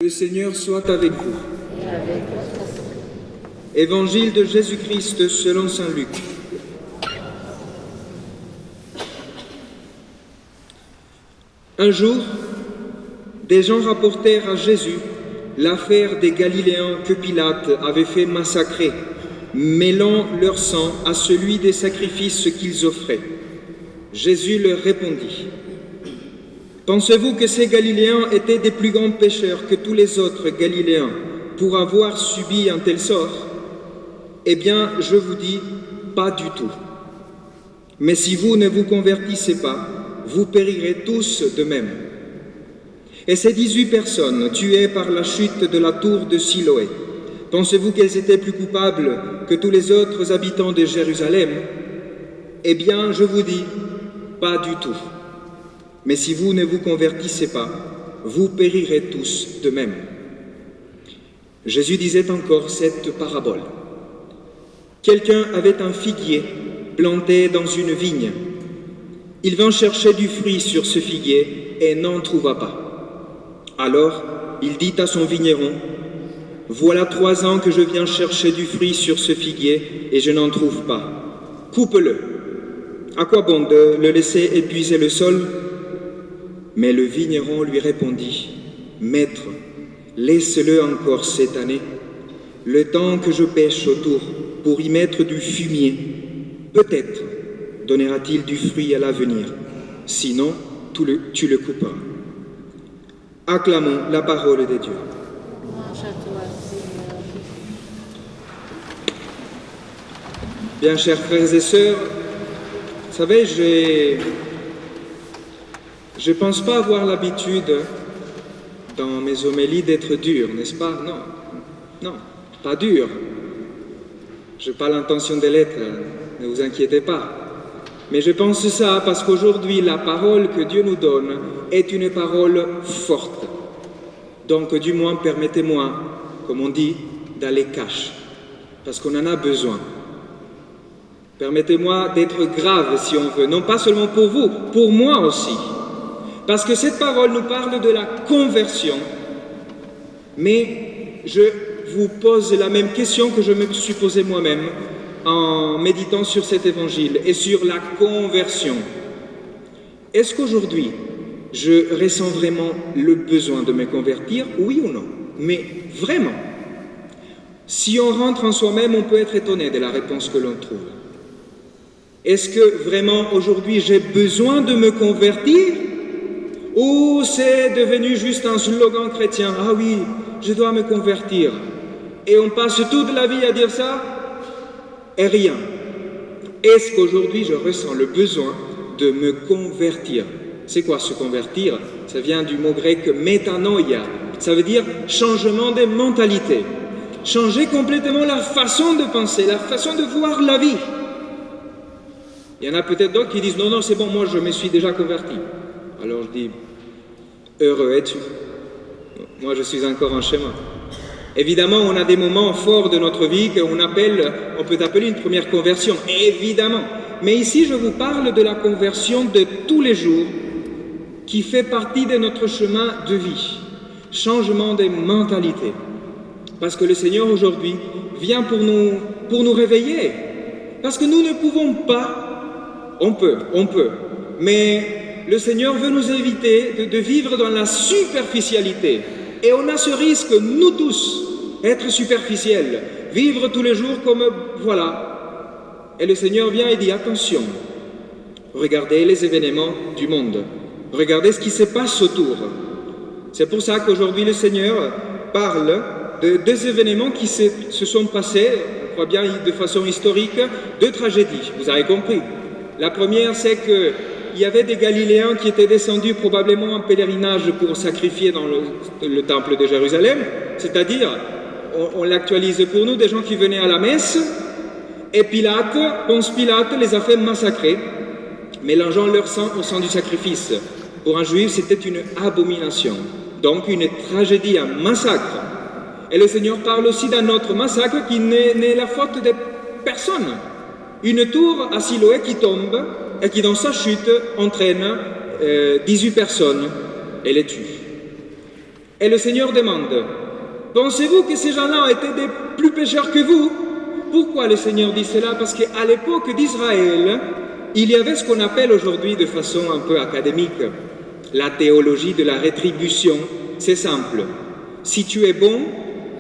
Le Seigneur soit avec vous. Évangile de Jésus-Christ selon saint Luc. Un jour, des gens rapportèrent à Jésus l'affaire des Galiléens que Pilate avait fait massacrer, mêlant leur sang à celui des sacrifices qu'ils offraient. Jésus leur répondit: « Pensez-vous que ces Galiléens étaient des plus grands pécheurs que tous les autres Galiléens pour avoir subi un tel sort? Eh bien, je vous dis, pas du tout. Mais si vous ne vous convertissez pas, vous périrez tous de même. » Et ces 18 personnes tuées par la chute de la tour de Siloé, pensez-vous qu'elles étaient plus coupables que tous les autres habitants de Jérusalem? Eh bien, je vous dis, pas du tout. Mais si vous ne vous convertissez pas, vous périrez tous de même. Jésus disait encore cette parabole. Quelqu'un avait un figuier planté dans une vigne. Il vint chercher du fruit sur ce figuier et n'en trouva pas. Alors, il dit à son vigneron: « Voilà 3 ans que je viens chercher du fruit sur ce figuier et je n'en trouve pas. Coupe-le. À quoi bon de le laisser épuiser le sol ?» Mais le vigneron lui répondit: « Maître, laisse-le encore cette année, le temps que je pêche autour pour y mettre du fumier. Peut-être donnera-t-il du fruit à l'avenir, sinon tu le couperas. » Acclamons la parole de Dieu. Bien, chers frères et sœurs, vous savez, je ne pense pas avoir l'habitude dans mes homélies d'être dur, n'est-ce pas? Non, pas dur. Je n'ai pas l'intention de l'être, ne vous inquiétez pas. Mais je pense ça parce qu'aujourd'hui, la parole que Dieu nous donne est une parole forte. Donc, du moins, permettez-moi, comme on dit, d'aller cash, parce qu'on en a besoin. Permettez-moi d'être grave, si on veut, non pas seulement pour vous, pour moi aussi. Parce que cette parole nous parle de la conversion. Mais je vous pose la même question que je me suis posée moi-même en méditant sur cet évangile et sur la conversion. Est-ce qu'aujourd'hui, je ressens vraiment le besoin de me convertir, oui ou non? Mais vraiment. Si on rentre en soi-même, on peut être étonné de la réponse que l'on trouve. Est-ce que vraiment aujourd'hui j'ai besoin de me convertir? Ou c'est devenu juste un slogan chrétien? Ah oui, je dois me convertir. Et on passe toute la vie à dire ça et rien. Est-ce qu'aujourd'hui je ressens le besoin de me convertir? C'est quoi se convertir? Ça vient du mot grec métanoïa. Ça veut dire changement de mentalité. Changer complètement la façon de penser, la façon de voir la vie. Il y en a peut-être d'autres qui disent non, c'est bon, moi je me suis déjà converti. Alors je dis, heureux es-tu? Moi je suis encore en chemin. Évidemment, on a des moments forts de notre vie on peut appeler une première conversion, évidemment. Mais ici, je vous parle de la conversion de tous les jours qui fait partie de notre chemin de vie. Changement de mentalité. Parce que le Seigneur aujourd'hui vient pour nous réveiller. Parce que nous ne pouvons pas, on peut, mais le Seigneur veut nous éviter de vivre dans la superficialité. Et on a ce risque, nous tous, être superficiels, vivre tous les jours comme voilà. Et le Seigneur vient et dit attention, regardez les événements du monde, regardez ce qui se passe autour. C'est pour ça qu'aujourd'hui le Seigneur parle de 2 événements qui se sont passés, on croit bien de façon historique, 2 tragédies, vous avez compris. La première, c'est qu'il y avait des Galiléens qui étaient descendus probablement en pèlerinage pour sacrifier dans le temple de Jérusalem, c'est-à-dire, on l'actualise pour nous, des gens qui venaient à la messe, et Ponce Pilate les a fait massacrer, mélangeant leur sang au sang du sacrifice. Pour un juif, c'était une abomination, donc une tragédie, un massacre. Et le Seigneur parle aussi d'un autre massacre qui n'est la faute de personne. Une tour à Siloé qui tombe et qui, dans sa chute, entraîne 18 personnes et les tue. Et le Seigneur demande, pensez-vous que ces gens-là ont été des plus pécheurs que vous? Pourquoi le Seigneur dit cela? Parce qu'à l'époque d'Israël, il y avait ce qu'on appelle aujourd'hui de façon un peu académique la théologie de la rétribution. C'est simple. Si tu es bon,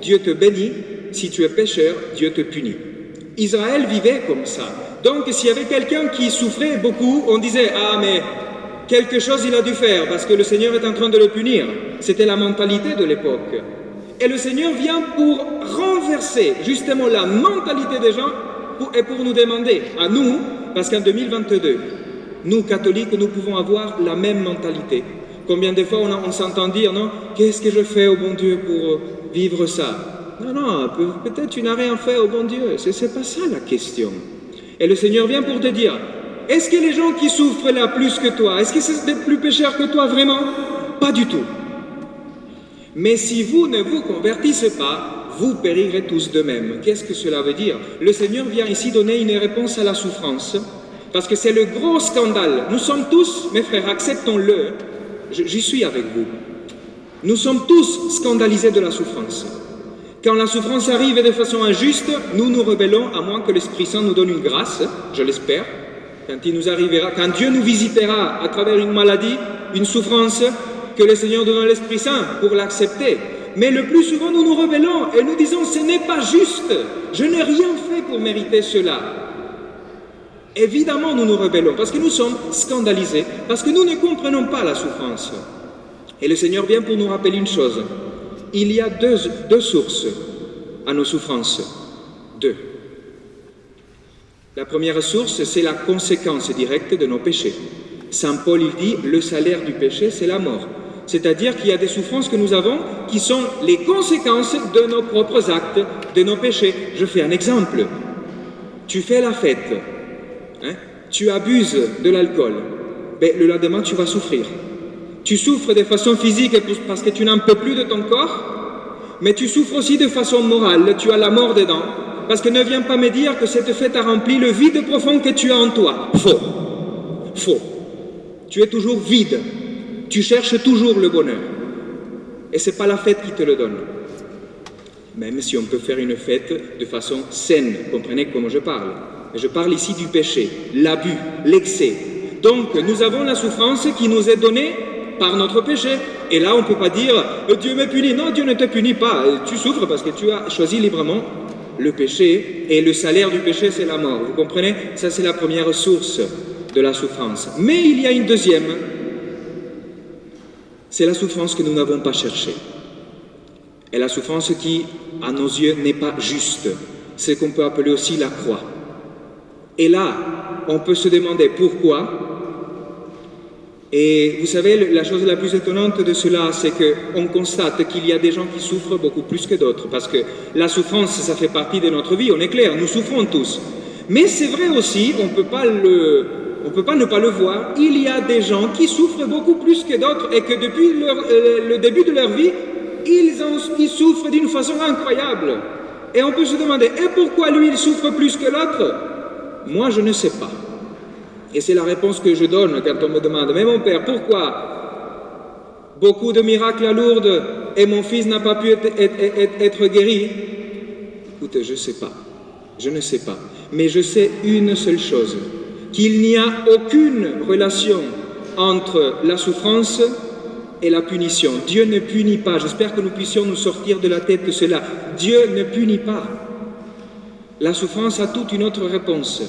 Dieu te bénit. Si tu es pécheur, Dieu te punit. Israël vivait comme ça. Donc s'il y avait quelqu'un qui souffrait beaucoup, on disait « Ah mais quelque chose il a dû faire parce que le Seigneur est en train de le punir. » C'était la mentalité de l'époque. Et le Seigneur vient pour renverser justement la mentalité des gens et pour nous demander, à nous, parce qu'en 2022, nous catholiques, nous pouvons avoir la même mentalité. Combien de fois on s'entend dire, non, qu'est-ce que je fais au bon Dieu pour vivre ça? Non, non, peut-être tu n'as rien fait au bon Dieu. C'est pas ça la question. Et le Seigneur vient pour te dire, est-ce que les gens qui souffrent là plus que toi, est-ce que c'est des plus pécheurs que toi vraiment? Pas du tout. Mais si vous ne vous convertissez pas, vous périrez tous de même. Qu'est-ce que cela veut dire? Le Seigneur vient ici donner une réponse à la souffrance, parce que c'est le gros scandale. Nous sommes tous, mes frères, acceptons-le, j'y suis avec vous. Nous sommes tous scandalisés de la souffrance. Quand la souffrance arrive de façon injuste, nous nous rebellons, à moins que l'Esprit Saint nous donne une grâce, je l'espère, quand il nous arrivera, quand Dieu nous visitera à travers une maladie, une souffrance, que le Seigneur donne l'Esprit Saint pour l'accepter. Mais le plus souvent, nous nous rebellons et nous disons, ce n'est pas juste, je n'ai rien fait pour mériter cela. Évidemment, nous nous rebellons parce que nous sommes scandalisés, parce que nous ne comprenons pas la souffrance. Et le Seigneur vient pour nous rappeler une chose. Il y a deux sources à nos souffrances. Deux. La première source, c'est la conséquence directe de nos péchés. Saint Paul, il dit, le salaire du péché, c'est la mort. C'est-à-dire qu'il y a des souffrances que nous avons qui sont les conséquences de nos propres actes, de nos péchés. Je fais un exemple. Tu fais la fête, hein? Tu abuses de l'alcool, ben, le lendemain tu vas souffrir. Tu souffres de façon physique parce que tu n'en peux plus de ton corps, mais tu souffres aussi de façon morale, tu as la mort dedans. Parce que ne viens pas me dire que cette fête a rempli le vide profond que tu as en toi. Faux. Faux. Tu es toujours vide. Tu cherches toujours le bonheur. Et ce n'est pas la fête qui te le donne. Même si on peut faire une fête de façon saine, comprenez comment je parle. Mais je parle ici du péché, l'abus, l'excès. Donc nous avons la souffrance qui nous est donnée par notre péché. Et là on ne peut pas dire « Dieu me punit ». Non, Dieu ne te punit pas. Tu souffres parce que tu as choisi librement le péché. Et le salaire du péché, c'est la mort. Vous comprenez? Ça, c'est la première source de la souffrance. Mais il y a une deuxième. C'est la souffrance que nous n'avons pas cherchée. Et la souffrance qui, à nos yeux, n'est pas juste. C'est ce qu'on peut appeler aussi la croix. Et là, on peut se demander pourquoi. Et vous savez, la chose la plus étonnante de cela, c'est qu'on constate qu'il y a des gens qui souffrent beaucoup plus que d'autres. Parce que la souffrance, ça fait partie de notre vie, on est clair, nous souffrons tous. Mais c'est vrai aussi, on ne peut pas ne pas le voir, il y a des gens qui souffrent beaucoup plus que d'autres et que depuis le début de leur vie, ils souffrent d'une façon incroyable. Et on peut se demander, et pourquoi lui il souffre plus que l'autre? Moi je ne sais pas. Et c'est la réponse que je donne quand on me demande, mais mon père, pourquoi beaucoup de miracles à Lourdes et mon fils n'a pas pu être guéri? Écoutez, je ne sais pas. Je ne sais pas. Mais je sais une seule chose, qu'il n'y a aucune relation entre la souffrance et la punition. Dieu ne punit pas. J'espère que nous puissions nous sortir de la tête de cela. Dieu ne punit pas. La souffrance a toute une autre réponse.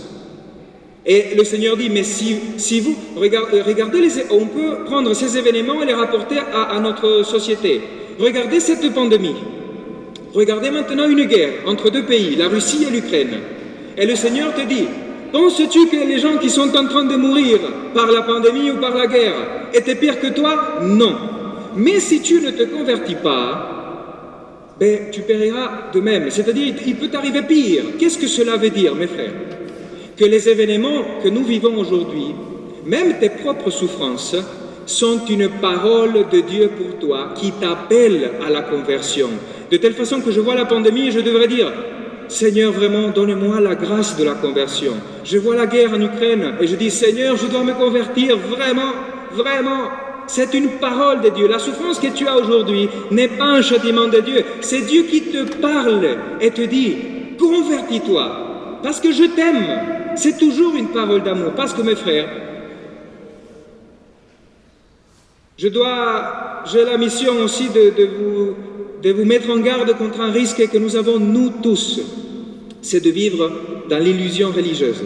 Et le Seigneur dit, mais si vous regardez, on peut prendre ces événements et les rapporter à notre société. Regardez cette pandémie. Regardez maintenant une guerre entre deux pays, la Russie et l'Ukraine. Et le Seigneur te dit, penses-tu que les gens qui sont en train de mourir par la pandémie ou par la guerre étaient pires que toi? Non. Mais si tu ne te convertis pas, ben, tu périras de même. C'est-à-dire, il peut t'arriver pire. Qu'est-ce que cela veut dire, mes frères? Que les événements que nous vivons aujourd'hui, même tes propres souffrances, sont une parole de Dieu pour toi qui t'appelle à la conversion. De telle façon que je vois la pandémie et je devrais dire, Seigneur, vraiment, donne-moi la grâce de la conversion. Je vois la guerre en Ukraine et je dis, Seigneur, je dois me convertir, vraiment, vraiment. c'est une parole de Dieu. La souffrance que tu as aujourd'hui n'est pas un châtiment de Dieu. C'est Dieu qui te parle et te dit, convertis-toi, parce que je t'aime. C'est toujours une parole d'amour, parce que mes frères, j'ai la mission aussi de vous mettre en garde contre un risque que nous avons nous tous, c'est de vivre dans l'illusion religieuse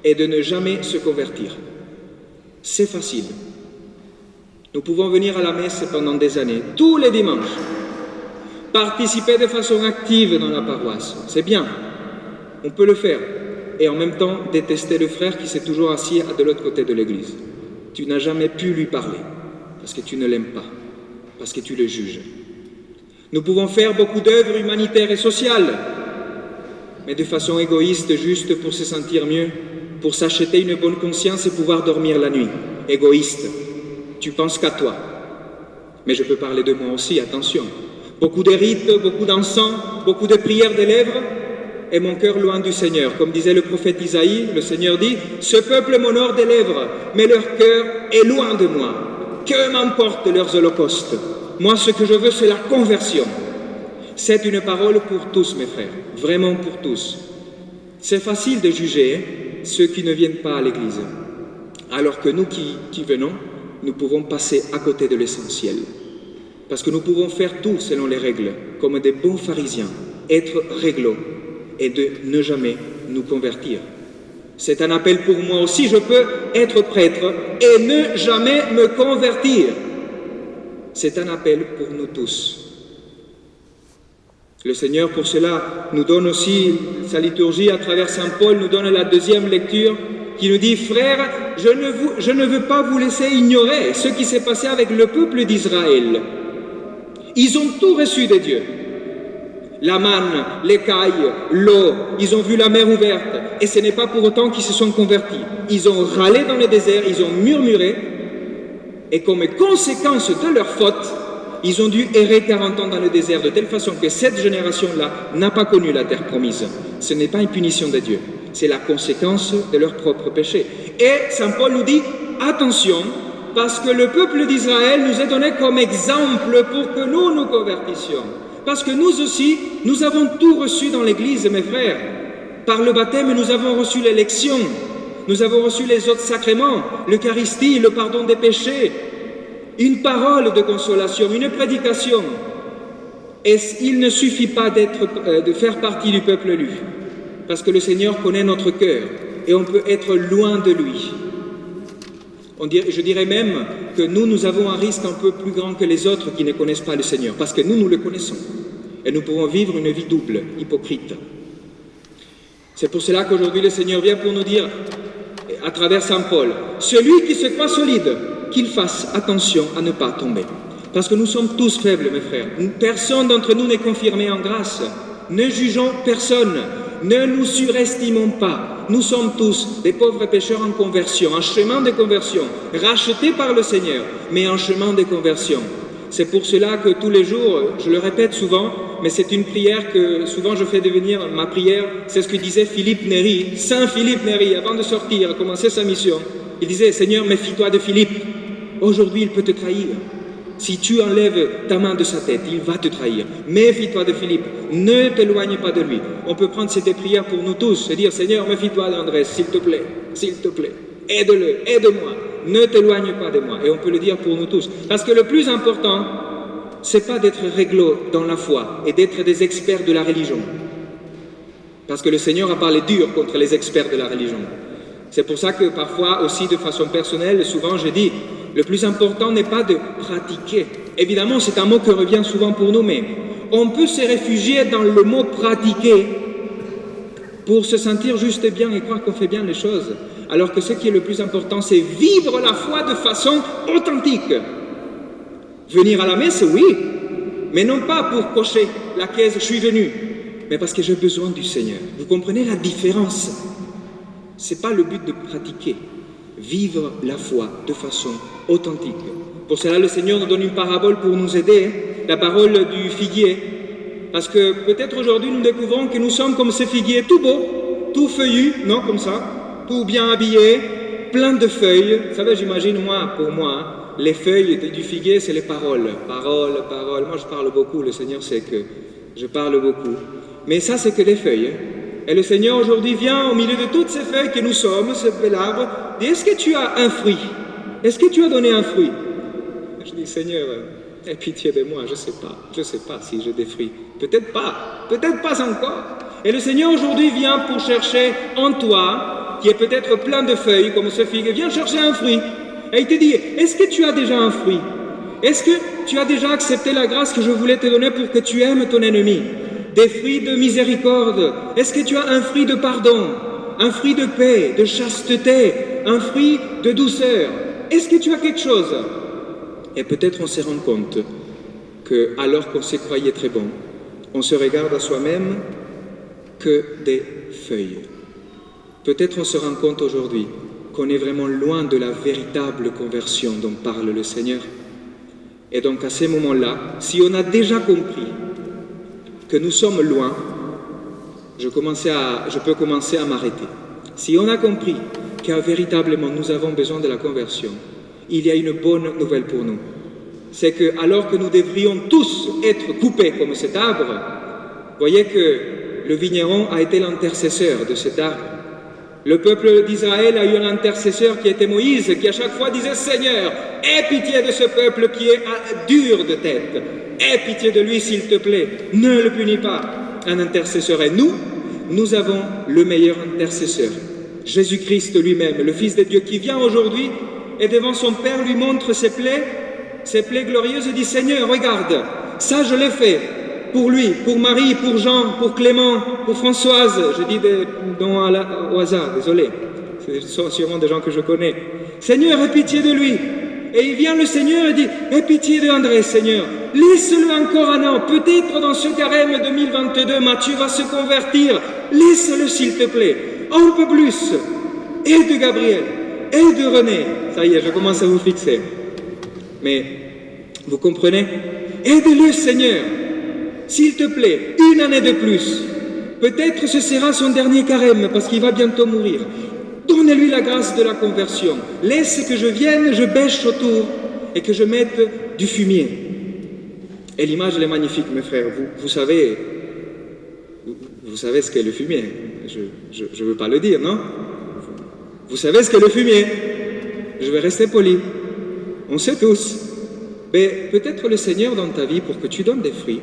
et de ne jamais se convertir. C'est facile. Nous pouvons venir à la messe pendant des années, tous les dimanches, participer de façon active dans la paroisse. C'est bien, on peut le faire. Et en même temps, détester le frère qui s'est toujours assis de l'autre côté de l'église. Tu n'as jamais pu lui parler, parce que tu ne l'aimes pas, parce que tu le juges. Nous pouvons faire beaucoup d'œuvres humanitaires et sociales, mais de façon égoïste, juste pour se sentir mieux, pour s'acheter une bonne conscience et pouvoir dormir la nuit. Égoïste. Tu penses qu'à toi. Mais je peux parler de moi aussi, attention. Beaucoup de rites, beaucoup d'encens, beaucoup de prières des lèvres, et mon cœur loin du Seigneur. Comme disait le prophète Isaïe, le Seigneur dit « Ce peuple m'honore des lèvres, mais leur cœur est loin de moi. Que m'importent leurs holocaustes? Moi, ce que je veux, c'est la conversion. » C'est une parole pour tous, mes frères, vraiment pour tous. C'est facile de juger ceux qui ne viennent pas à l'église, alors que nous qui venons, nous pouvons passer à côté de l'essentiel. Parce que nous pouvons faire tout selon les règles, comme des bons pharisiens, être réglo et de ne jamais nous convertir. C'est un appel pour moi aussi, je peux être prêtre et ne jamais me convertir. C'est un appel pour nous tous. Le Seigneur, pour cela, nous donne aussi sa liturgie à travers Saint Paul, nous donne la deuxième lecture qui nous dit « Frères, je ne veux pas vous laisser ignorer ce qui s'est passé avec le peuple d'Israël. Ils ont tout reçu de Dieu. La manne, l'écaille, l'eau, ils ont vu la mer ouverte et ce n'est pas pour autant qu'ils se sont convertis. Ils ont râlé dans le désert, ils ont murmuré et comme conséquence de leur faute, ils ont dû errer 40 ans dans le désert de telle façon que cette génération-là n'a pas connu la terre promise. Ce n'est pas une punition de Dieu, c'est la conséquence de leur propre péché. Et Saint Paul nous dit, attention, parce que le peuple d'Israël nous est donné comme exemple pour que nous nous convertissions. Parce que nous aussi, nous avons tout reçu dans l'Église, mes frères. Par le baptême, nous avons reçu l'élection, nous avons reçu les autres sacrements, l'Eucharistie, le pardon des péchés, une parole de consolation, une prédication. Et il ne suffit pas de faire partie du peuple élu, parce que le Seigneur connaît notre cœur et on peut être loin de lui. Je dirais même que nous avons un risque un peu plus grand que les autres qui ne connaissent pas le Seigneur, parce que nous le connaissons. Et nous pourrons vivre une vie double, hypocrite. C'est pour cela qu'aujourd'hui le Seigneur vient pour nous dire, à travers Saint Paul, celui qui se croit solide, qu'il fasse attention à ne pas tomber. Parce que nous sommes tous faibles, mes frères. Personne d'entre nous n'est confirmé en grâce. Ne jugeons personne. Ne nous surestimons pas. Nous sommes tous des pauvres pécheurs en conversion, en chemin de conversion, rachetés par le Seigneur, mais en chemin de conversion. C'est pour cela que tous les jours, je le répète souvent, mais c'est une prière que souvent je fais devenir ma prière. C'est ce que disait Philippe Néri, Saint Philippe Néri, avant de sortir, commencer sa mission. Il disait, Seigneur, méfie-toi de Philippe. Aujourd'hui, il peut te trahir. Si tu enlèves ta main de sa tête, il va te trahir. Méfie-toi de Philippe. Ne t'éloigne pas de lui. On peut prendre cette prière pour nous tous et dire, Seigneur, méfie-toi d'Andrés, s'il te plaît. S'il te plaît. Aide-le, aide-moi. Ne t'éloigne pas de moi. Et on peut le dire pour nous tous. Parce que le plus important, c'est pas d'être réglo dans la foi et d'être des experts de la religion. Parce que le Seigneur a parlé dur contre les experts de la religion. C'est pour ça que parfois aussi de façon personnelle, souvent je dis, le plus important n'est pas de pratiquer. Évidemment, c'est un mot qui revient souvent pour nous, mais on peut se réfugier dans le mot pratiquer pour se sentir juste bien et croire qu'on fait bien les choses. Alors que ce qui est le plus important, c'est vivre la foi de façon authentique. Venir à la messe, oui, mais non pas pour cocher la caisse « je suis venu », mais parce que j'ai besoin du Seigneur. Vous comprenez la différence? Ce n'est pas le but de pratiquer. Vivre la foi de façon authentique. Pour cela, le Seigneur nous donne une parabole pour nous aider, la parole du figuier. Parce que peut-être aujourd'hui, nous découvrons que nous sommes comme ce figuier, tout beau, tout feuillu, non, comme ça, tout bien habillé, plein de feuilles. Vous savez, j'imagine, pour moi, les feuilles du figuier, c'est les paroles. Paroles, paroles. Moi, je parle beaucoup, le Seigneur sait que je parle beaucoup. Mais ça, c'est que les feuilles. Et le Seigneur, aujourd'hui, vient au milieu de toutes ces feuilles que nous sommes, ce bel arbre, dit, est-ce que tu as un fruit? Est-ce que tu as donné un fruit? Je dis, Seigneur, aie pitié de moi, je ne sais pas si j'ai des fruits. Peut-être pas encore. Et le Seigneur, aujourd'hui, vient pour chercher en toi, qui est peut-être plein de feuilles, comme ce figue, vient chercher un fruit. Et il te dit, est-ce que tu as déjà un fruit? Est-ce que tu as déjà accepté la grâce que je voulais te donner pour que tu aimes ton ennemi? Des fruits de miséricorde. Est-ce que tu as un fruit de pardon? Un fruit de paix, de chasteté? Un fruit de douceur? Est-ce que tu as quelque chose? Et peut-être on se rend compte que, alors qu'on se croyait très bon, on se regarde à soi-même que des feuilles. Peut-être on se rend compte aujourd'hui qu'on est vraiment loin de la véritable conversion dont parle le Seigneur. Et donc à ces moments-là, si on a déjà compris que nous sommes loin, je peux commencer à m'arrêter. Si on a compris que véritablement nous avons besoin de la conversion, il y a une bonne nouvelle pour nous. C'est que alors que nous devrions tous être coupés comme cet arbre, voyez que le vigneron a été l'intercesseur de cet arbre. Le peuple d'Israël a eu un intercesseur qui était Moïse, qui à chaque fois disait « Seigneur, aie pitié de ce peuple qui est dur de tête. Aie pitié de lui s'il te plaît. Ne le punis pas. » Un intercesseur. Et nous avons le meilleur intercesseur. Jésus-Christ lui-même, le Fils de Dieu, qui vient aujourd'hui et devant son Père lui montre ses plaies glorieuses et dit « Seigneur, regarde, ça je l'ai fait. Pour lui, pour Marie, pour Jean, pour Clément, pour Françoise, je dis au hasard, désolé, ce sont sûrement des gens que je connais. Seigneur, aie pitié de lui. » Et il vient le Seigneur et dit, aie pitié de André, Seigneur. Laisse-le encore un an. Peut-être dans ce carême 2022, Matthieu va se convertir. Laisse-le s'il te plaît. Un peu plus. Et de Gabriel, et de René. Ça y est, je commence à vous fixer. Mais, vous comprenez? Aide-le, Seigneur. S'il te plaît, une année de plus. Peut-être ce sera son dernier carême parce qu'il va bientôt mourir. Donne-lui la grâce de la conversion. Laisse que je vienne, je bêche autour et que je mette du fumier. Et l'image, elle est magnifique, mes frères. Vous savez ce qu'est le fumier. Je ne veux pas le dire, non? Vous savez ce qu'est le fumier. Je vais rester poli. On sait tous. Mais peut-être le Seigneur dans ta vie, pour que tu donnes des fruits,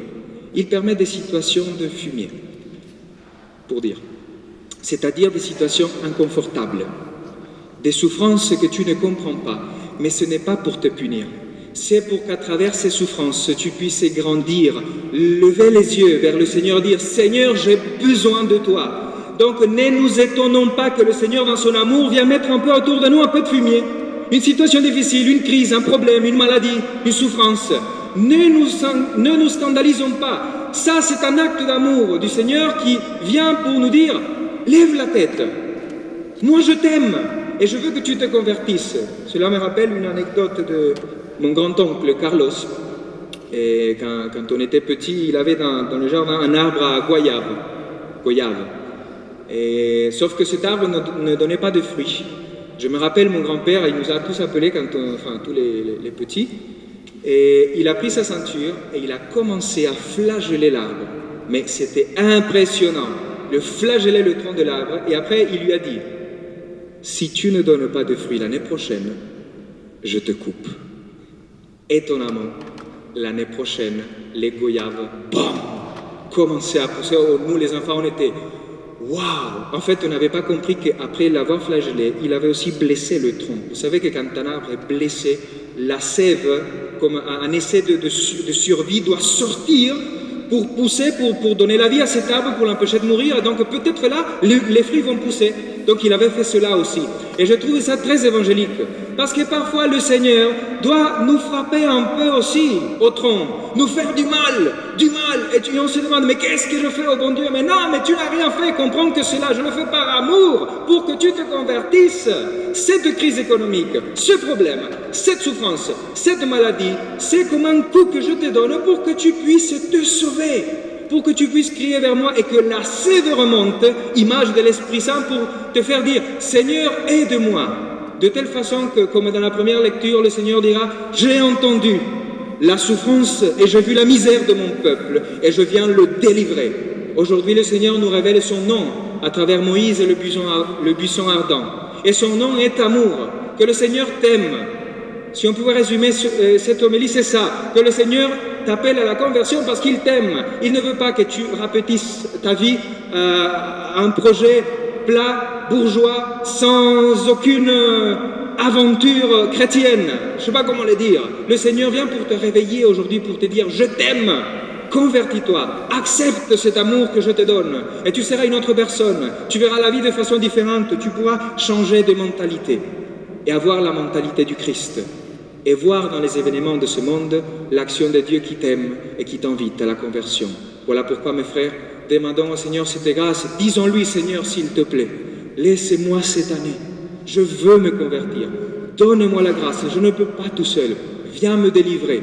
il permet des situations de fumier, pour dire. C'est-à-dire des situations inconfortables, des souffrances que tu ne comprends pas, mais ce n'est pas pour te punir. C'est pour qu'à travers ces souffrances, tu puisses grandir, lever les yeux vers le Seigneur, dire « Seigneur, j'ai besoin de toi ». Donc ne nous étonnons pas que le Seigneur, dans son amour, vient mettre un peu autour de nous un peu de fumier. Une situation difficile, une crise, un problème, une maladie, une souffrance. Ne nous scandalisons pas. Ça, c'est un acte d'amour du Seigneur qui vient pour nous dire « Lève la tête. Moi, je t'aime et je veux que tu te convertisses. » Cela me rappelle une anecdote de mon grand-oncle Carlos. Et quand on était petit, il avait dans le jardin un arbre à goyave. Et, sauf que cet arbre ne donnait pas de fruits. Je me rappelle, mon grand-père, il nous a tous appelés, tous les petits, et il a pris sa ceinture et il a commencé à flageller l'arbre. Mais c'était impressionnant. Le flageller le tronc de l'arbre, et après il lui a dit « Si tu ne donnes pas de fruits l'année prochaine, je te coupe. » Étonnamment, l'année prochaine, les goyaves, bam, commençaient à pousser. Nous, les enfants, on était « Waouh !» En fait, on n'avait pas compris qu'après l'avoir flagellé, il avait aussi blessé le tronc. Vous savez que quand un arbre est blessé, la sève, comme un essai de survie, doit sortir pour pousser, pour donner la vie à cet arbre, pour l'empêcher de mourir. Donc peut-être là, les fruits vont pousser. Donc il avait fait cela aussi. Et je trouve ça très évangélique. Parce que parfois le Seigneur doit nous frapper un peu aussi au tronc, nous faire du mal. Et on se demande, mais qu'est-ce que je fais au bon Dieu? Mais non, mais tu n'as rien fait, comprends que cela, je le fais par amour, pour que tu te convertisses. Cette crise économique, ce problème, cette souffrance, cette maladie, c'est comme un coup que je te donne pour que tu puisses te sauver, pour que tu puisses crier vers moi et que la sève remonte, image de l'Esprit Saint, pour te faire dire, Seigneur, aide-moi. de telle façon que, comme dans la première lecture, le Seigneur dira « J'ai entendu la souffrance et j'ai vu la misère de mon peuple et je viens le délivrer. » Aujourd'hui, le Seigneur nous révèle son nom à travers Moïse et le buisson ardent. Et son nom est amour, que le Seigneur t'aime. Si on pouvait résumer cette homélie, c'est ça, que le Seigneur t'appelle à la conversion parce qu'il t'aime. Il ne veut pas que tu rapetisses ta vie à un projet plat, bourgeois, sans aucune aventure chrétienne. Je ne sais pas comment le dire. Le Seigneur vient pour te réveiller aujourd'hui, pour te dire « Je t'aime ». Convertis-toi, accepte cet amour que je te donne et tu seras une autre personne. Tu verras la vie de façon différente, tu pourras changer de mentalité et avoir la mentalité du Christ et voir dans les événements de ce monde l'action de Dieu qui t'aime et qui t'invite à la conversion. Voilà pourquoi, mes frères, demandons au Seigneur cette grâce. Disons-lui, Seigneur, s'il te plaît, laissez-moi cette année, je veux me convertir. Donne-moi la grâce, je ne peux pas tout seul. Viens me délivrer.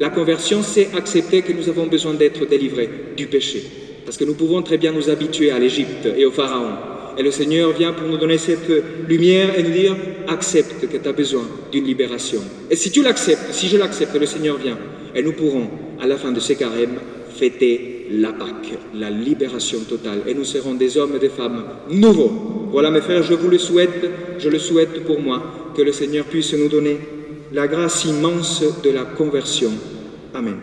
La conversion, c'est accepter que nous avons besoin d'être délivrés du péché. Parce que nous pouvons très bien nous habituer à l'Égypte et au Pharaon. Et le Seigneur vient pour nous donner cette lumière et nous dire « Accepte que tu as besoin d'une libération. » Et si tu l'acceptes, si je l'accepte, le Seigneur vient. Et nous pourrons, à la fin de ces carêmes, fêter la Pâque, la libération totale. Et nous serons des hommes et des femmes nouveaux. Voilà, mes frères, je vous le souhaite, je le souhaite pour moi, que le Seigneur puisse nous donner la grâce immense de la conversion. Amen.